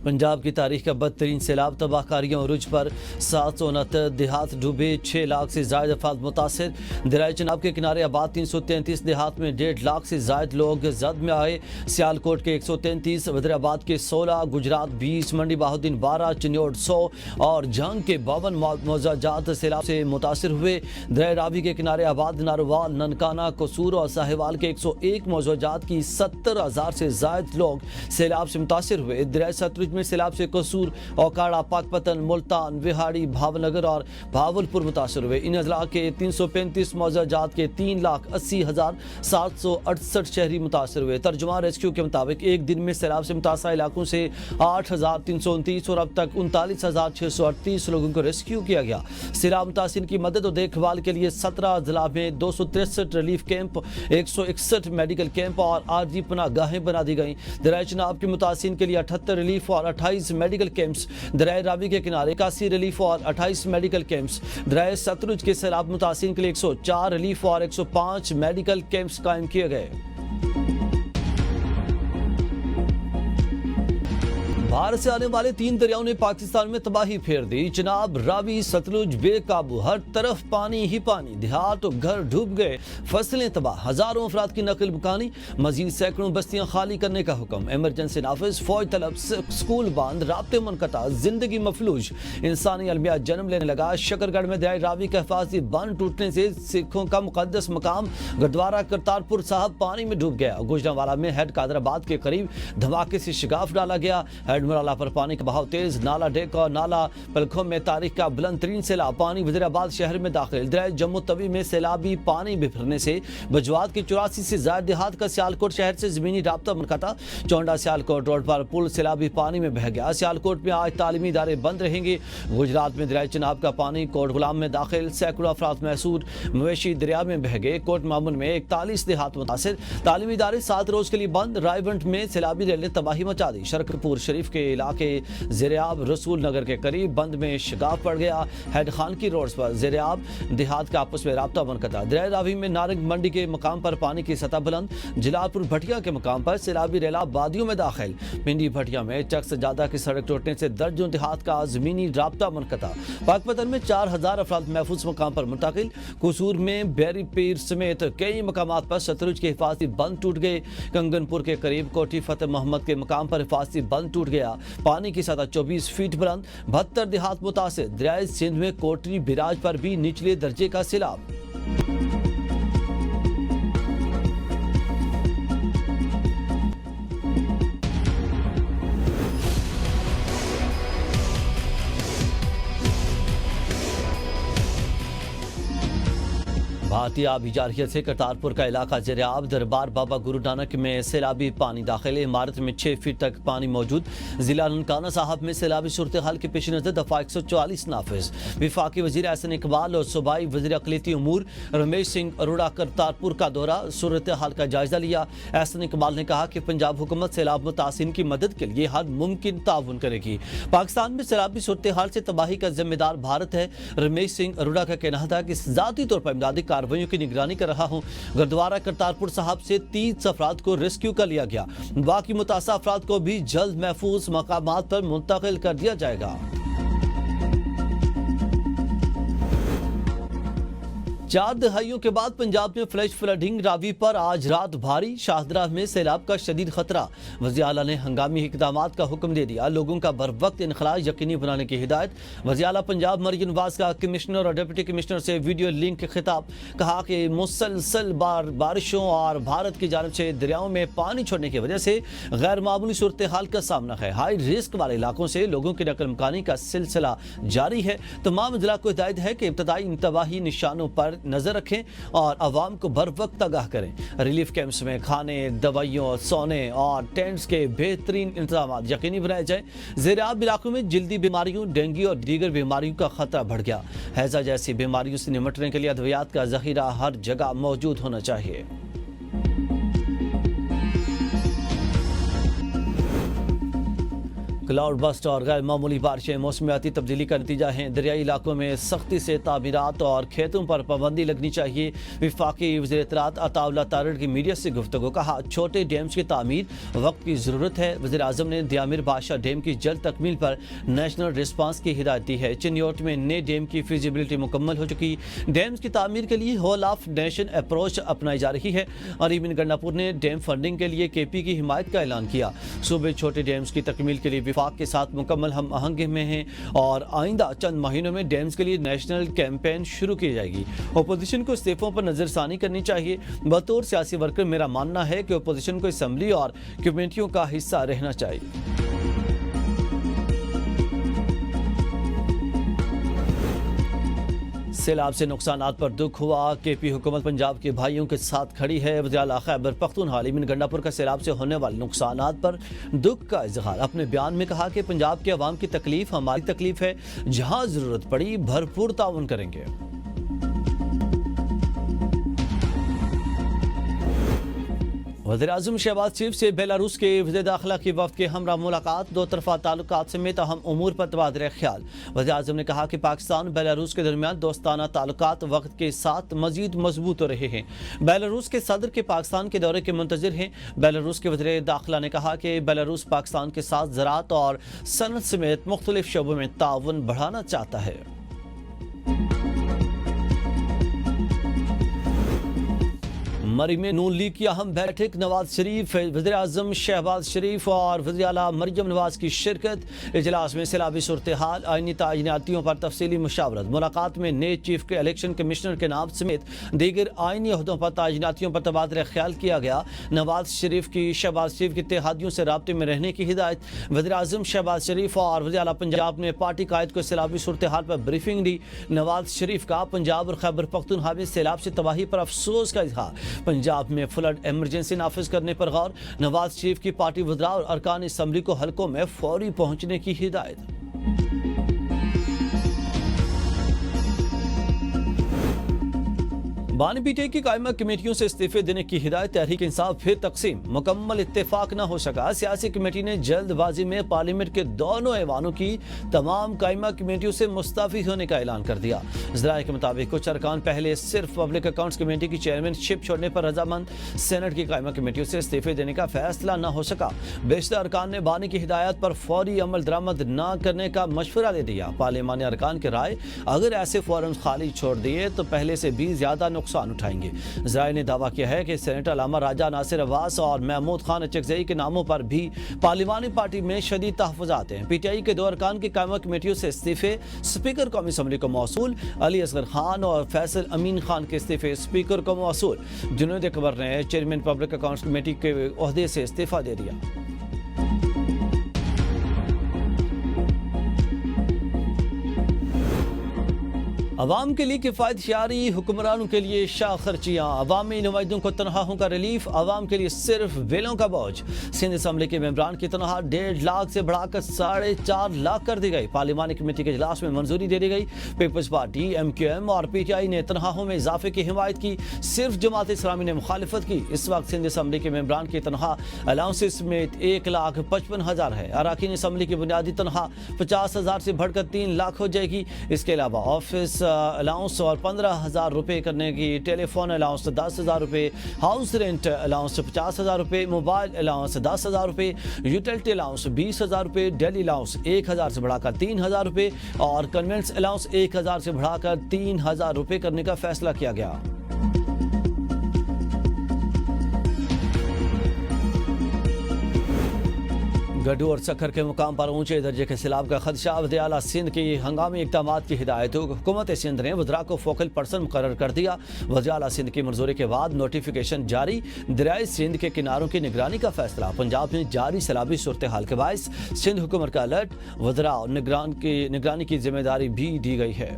पंजाब की तारीख का बदतरीन सैलाब, तबाह कारियों रुझ पर 769 देहात डूबे, 6 लाख से जायद अफराद मुतासिर। दरिया चनाब के किनारे आबाद 333 देहात में 1.5 लाख से जायद लोग जद में आए। सियालकोट के 133, वजीराबाद के 16, गुजरात 20, मंडी बहाउद्दीन 12, चिन्योट 100 और जंग के 52 मौजाजात सैलाब से मुतासिर हुए। दरिया रावी के किनारे आबाद नारोवाल, ननकाना, कसूर और साहिवाल के 101 मौजाजात की 70,000 से जायद लोग सैलाब से मुतासिर हुए। दरिया सतलुज में सैलाब से कसूर, ओकाड़ा, पाकपतन, मुल्तान, विहाड़ी, भावनगर और भावलपुर मुतासिर हुए। इन अजला के 335 मौजाजात के 3,80,768 शहरी मुतासिर हुए। तर्जुमा रेस्क्यू के मुताबिक एक दिन में सैलाब से मुतासर इलाकों से 8,329 और अब तक 39,638 लोगों को रेस्क्यू किया गया। सैलाब मुतासिर की मदद और देखभाल के लिए 17 अजला में 263 रिलीफ कैंप, 161 मेडिकल कैंप और आरजी पनाहगाहें बना दी गई। दरिया चनाब के मुतासिर के लिए 78 रिलीफ और 28 मेडिकल कैंप्स, दरिया रावी के किनारे 81 रिलीफ और 28 मेडिकल कैंप्स, दरिया सतलुज के सैलाब मुतासिर के लिए 104 रिलीफ और 105 मेडिकल कैंप्स कायम किए गए। भारत से आने वाले 3 दरियाओं ने पाकिस्तान में तबाही फेर दी। चनाब, रावी, सतलुज बेकाबू, हर तरफ पानी ही पानी, देहात और घर डूब गए, फसलें तबाह, हजारों अफराद की नकल मुकानी, मजीद सैकड़ों बस्तियां खाली करने का हुक्म। इमरजेंसी नाफिज, फौज तलब, स्कूल बंद, राब्ते मुनक़ता, जिंदगी मफलूज, इंसानी अलमिया जन्म लेने लगा। शकरगढ़ में दरिया रावी का हिफाजती बंद टूटने से सिखों का मुक़द्दस मकाम गुरुद्वारा करतारपुर साहब पानी में डूब गया। गुजरांवाला में हेड कादराबाद के करीब धमाके से शिगाफ डाला गया। हेडमराला पर पानी का बहाव तेज, नाला डेक और नाला पलखों में तारीख का बुलंद तरीन सैलाब, पानी वजीराबाद शहर में दाखिल। दरिया जम्मू तवी में सैलाबी पानी बिफरने से बजवात के 84 से ज्यादा देहात का सियालकोट शहर से जमीनी राब्ता मुनक़ता। चौंडा सियालकोट रोड पर पुल सैलाबी पानी में बह गया। सियालकोट में आज तालीमी इदारे बंद रहेंगे। गुजरात में दरिया चनाब का पानी कोट गुलाम में दाखिल, सैकड़ों अफराद महसूर, मवेशी दरिया में बह गए। कोट मामून में 41 देहात मुतासिर, तालीमी इदारे 7 रोज के लिए बंद। रायवंट में सैलाबी रैली ने तबाही मचा दी। शरकपुर शरीफ के इलाके ज़ेरियाब रसूल नगर के करीब बंद में शिगाफ पड़ गया। हेड खान की रोड पर ज़ेरियाब देहात का आपस में राब्ता मुनक़ता। दरिया रावी में नारंग मंडी के मकाम पर पानी की सतह बुलंद। जलालपुर भटिया के मकाम पर सैलाबी रेला वादियों में दाखिल। पिंडी भटिया में चक से ज्यादा की सड़क टूटने से दर्जों देहात का जमीनी राब्ता मुनक़ता। पाकपतन में 4,000 अफराद महफूज मकाम पर मुंतकिल। कसूर में बैरी पीर समेत कई मकामात पर सतलुज के हिफाजती बंद टूट गए। कंगनपुर के करीब कोठी फतेह मोहम्मद के मकाम पर हिफाजती बंद टूट गया। पानी की सतह 24 फीट बुलंद, 72 देहात मुतासिर। दरिया सिंध में कोटरी बिराज पर भी निचले दर्जे का सैलाब। भारतीय आबी जारहियत से करतारपुर का इलाका ज़ेरियाब, दरबार बाबा गुरु नानक में सैलाबी पानी दाखिल। इमारत में 6 फीट तक पानी मौजूद। जिला ननकाना साहब में सैलाबी सूरत हाल के पेश नज़र दफ़ा 144 नाफिज। वफाकी वज़ीर एहसन इकबाल और सूबाई वज़ीर अक़लियती उमूर रमेश सिंह अरोड़ा करतारपुर का दौरा, सूरत हाल का जायजा लिया। एहसन इकबाल ने कहा कि पंजाब हुकूमत सैलाब मुतासिन की मदद के लिए हर मुमकिन ताउन करेगी। पाकिस्तान में सैलाबी सूरत हाल से तबाही का जिम्मेदार भारत है। रमेश सिंह अरोड़ा का कहना था कि ज़ाती तौर पर इमदादी कार्रवाइयों की निगरानी कर रहा हूं। गुरुद्वारा करतारपुर साहब से 30 अफराद को रेस्क्यू कर लिया गया। बाकी मुतासा अफराद को भी जल्द महफूज मकामात पर मुंतकिल कर दिया जाएगा। 4 दहाइयों के बाद पंजाब में फ्लैश फ्लडिंग। रावी पर आज रात भारी, शाहदरा में सैलाब का शदीद खतरा। वज़ीर आला ने हंगामी इक़दामात का हुक्म दे दिया। लोगों का बर वक्त इनखला यकीनी बनाने की हिदायत। वज़ीर आला पंजाब मरियम नवाज का कमिश्नर और डिप्टी कमिश्नर से वीडियो लिंक खिताब। कहा कि मुसलसल बारिशों और भारत की जानिब से दरियाओं में पानी छोड़ने की वजह से गैर मामूली सूरत हाल का सामना है। हाई रिस्क वाले इलाकों से लोगों की नकल मकानी का सिलसिला जारी है। तमाम जिला को हिदायत है कि इब्तदाई इंतबाही निशानों पर नजर रखें और अवाम को बर वक्त आगाह करें। रिलीफ कैंप्स में खाने, दवाइयों, सोने और टेंट्स के बेहतरीन इंतजाम यकीनी बनाए जाए। ज़ेरियाब इलाकों में जल्दी बीमारियों, डेंगू और दीगर बीमारियों का खतरा बढ़ गया। हैजा जैसी बीमारियों से निपटने के लिए अद्वियात का जखीरा हर जगह मौजूद होना चाहिए। کلاؤڈ بسٹ اور غیر معمولی بارشیں موسمیاتی تبدیلی کا نتیجہ ہیں۔ دریائی علاقوں میں سختی سے تعمیرات اور کھیتوں پر پابندی لگنی چاہیے۔ وفاقی وزیر اطلاعات عطا اللہ تارڑ کی میڈیا سے گفتگو، کہا چھوٹے ڈیمز کی تعمیر وقت کی ضرورت ہے۔ وزیر اعظم نے دیامر بادشاہ ڈیم کی جلد تکمیل پر نیشنل ریسپانس کی ہدایت دی ہے۔ چنیوٹ میں نئے ڈیم کی فیزیبلٹی مکمل ہو چکی۔ ڈیمز کی تعمیر کے لیے ہول آف نیشن اپروچ اپنائی جا رہی ہے۔ اریبن گنڈاپور نے ڈیم فنڈنگ کے لیے کے پی کی حمایت کا اعلان کیا۔ صوبے چھوٹے ڈیمز کی تکمیل کے لیے وفاق کے ساتھ مکمل ہم آہنگی میں ہیں اور آئندہ چند مہینوں میں ڈیمز کے لیے نیشنل کیمپین شروع کی جائے گی۔ اپوزیشن کو استعفوں پر نظر ثانی کرنی چاہیے۔ بطور سیاسی ورکر میرا ماننا ہے کہ اپوزیشن کو اسمبلی اور کمیٹیوں کا حصہ رہنا چاہیے۔ سیلاب سے نقصانات پر دکھ ہوا، کے پی حکومت پنجاب کے بھائیوں کے ساتھ کھڑی ہے۔ وزیر اعلیٰ خیبر پختونخوا اریبن گنڈاپور کا سیلاب سے ہونے والے نقصانات پر دکھ کا اظہار۔ اپنے بیان میں کہا کہ پنجاب کے عوام کی تکلیف ہماری تکلیف ہے، جہاں ضرورت پڑی بھرپور تعاون کریں گے۔ وزیر اعظم شہباز شریف سے بیلاروس کے وزیر داخلہ کی وفد کے ہمراہ ملاقات، دو طرفہ تعلقات سمیت اہم امور پر تبادلہ خیال۔ وزیر اعظم نے کہا کہ پاکستان اور بیلاروس کے درمیان دوستانہ تعلقات وقت کے ساتھ مزید مضبوط ہو رہے ہیں۔ بیلاروس کے صدر کے پاکستان کے دورے کے منتظر ہیں۔ بیلاروس کے وزیر داخلہ نے کہا کہ بیلاروس پاکستان کے ساتھ زراعت اور صنعت سمیت مختلف شعبوں میں تعاون بڑھانا چاہتا ہے۔ مری میں نون لیگ کی اہم بیٹھک، نواز شریف، وزیر اعظم شہباز شریف اور وزیر اعلیٰ مریم نواز کی شرکت۔ اجلاس میں سیلابی صورتحال، آئینی تعیناتیوں پر تفصیلی مشاورت۔ ملاقات میں نئے چیف کے الیکشن کمشنر کے نام سمیت دیگر آئینی عہدوں پر تعیناتیوں پر تبادلہ خیال کیا گیا۔ نواز شریف کی شہباز شریف کے اتحادیوں سے رابطے میں رہنے کی ہدایت۔ وزیر اعظم شہباز شریف اور وزیر اعلیٰ پنجاب نے پارٹی قائد کو سیلابی صورتحال پر بریفنگ دی۔ نواز شریف کا پنجاب اور خیبر پختونخوا میں سیلاب سے تباہی پر افسوس کا اظہار۔ پنجاب میں فلڈ ایمرجنسی نافذ کرنے پر غور۔ نواز شریف کی پارٹی وزراء اور ارکان اسمبلی کو حلقوں میں فوری پہنچنے کی ہدایت۔ بانی پی ٹی آئی کی قائمہ کمیٹیوں سے استعفے دینے کی ہدایت۔ تحریک انصاف پھر تقسیم، مکمل اتفاق نہ ہو سکا۔ سیاسی کمیٹی نے جلد بازی میں پارلیمنٹ کے دونوں ایوانوں کی تمام قائمہ کمیٹیوں سے مستعفی ہونے کا اعلان کر دیا۔ ذرائع کے مطابق کچھ ارکان پہلے صرف پبلک اکاؤنٹس کمیٹی کی چیئرمین شپ چھوڑنے پر رضامند، سینٹ کی قائمہ کمیٹیوں سے استعفے دینے کا فیصلہ نہ ہو سکا۔ بیشتر ارکان نے بانی کی ہدایت پر فوری عمل درآمد نہ کرنے کا مشورہ دے دیا۔ پارلیمانی ارکان کی رائے، اگر ایسے فورم خالی چھوڑ دیے تو پہلے سے بھی زیادہ نقصان اٹھائیں گے۔ ذرائع نے دعویٰ کیا ہے کہ سینیٹر علامہ راجہ ناصر عباس اور محمود خان اچکزئی کے ناموں پر بھی پارلیمانی پارٹی میں شدید تحفظات ہیں۔ پی ٹی آئی کے دو ارکان کی قائمہ کمیٹیوں سے استعفے، اسپیکر قومی اسمبلی کو موصول۔ علی اصغر خان اور فیصل امین خان کے استعفے اسپیکر کو موصول۔ جنید اکبر نے چیئرمین پبلک اکاؤنٹس کمیٹی کے عہدے سے استعفیٰ دے دیا۔ عوام کے لیے کفایت یاری، حکمرانوں کے لیے شاہ خرچیاں، عوامی نمائندوں کو تنخواہوں کا ریلیف، عوام کے لیے صرف ویلوں کا بوجھ۔ سندھ اسمبلی کے ممبران کی تنخواہ 1.5 لاکھ سے بڑھا کر 4.5 لاکھ کر دی گئی۔ پارلیمانی کمیٹی کے اجلاس میں منظوری دے دی گئی۔ Peoples Party, M Q M اور پی ٹی آئی نے تنخواہوں میں اضافے کی حمایت کی، صرف جماعت اسلامی نے مخالفت کی۔ اس وقت سندھ اسمبلی کے ممبران کی تنخواہ الاؤنسز سمیت 1,55,000 ہے۔ اراکین اسمبلی کی بنیادی تنخواہ 50,000 سے بڑھ کر 3 لاکھ ہو جائے گی۔ اس کے علاوہ آفس الاؤنس اور 15,000 روپے کرنے کی، ٹیلی فون الاؤنس 10,000 روپے، ہاؤس رینٹ الاؤنس 50,000 روپے، موبائل الاؤنس 10,000 روپے، یوٹیلٹی الاؤنس 20,000 روپے، ڈیلی الاؤنس 1,000 سے بڑھا کر 3,000 روپے اور کنوینس الاؤنس 1,000 سے بڑھا کر 3,000 روپے کرنے کا فیصلہ کیا گیا۔ گڈھو اور سکھر کے مقام پر اونچے درجے کے سیلاب کا خدشہ، وزیر اعلیٰ سندھ کی ہنگامی اقدامات کی ہدایت۔ حکومت سندھ نے وزراء کو فوکل پرسن مقرر کر دیا۔ وزیر اعلیٰ سندھ کی منظوری کے بعد نوٹیفیکیشن جاری، دریائے سندھ کے کناروں کی نگرانی کا فیصلہ۔ پنجاب میں جاری سیلابی صورتحال کے باعث سندھ حکومت کا الرٹ، وزراء اور نگرانی کی ذمہ داری بھی دی گئی ہے۔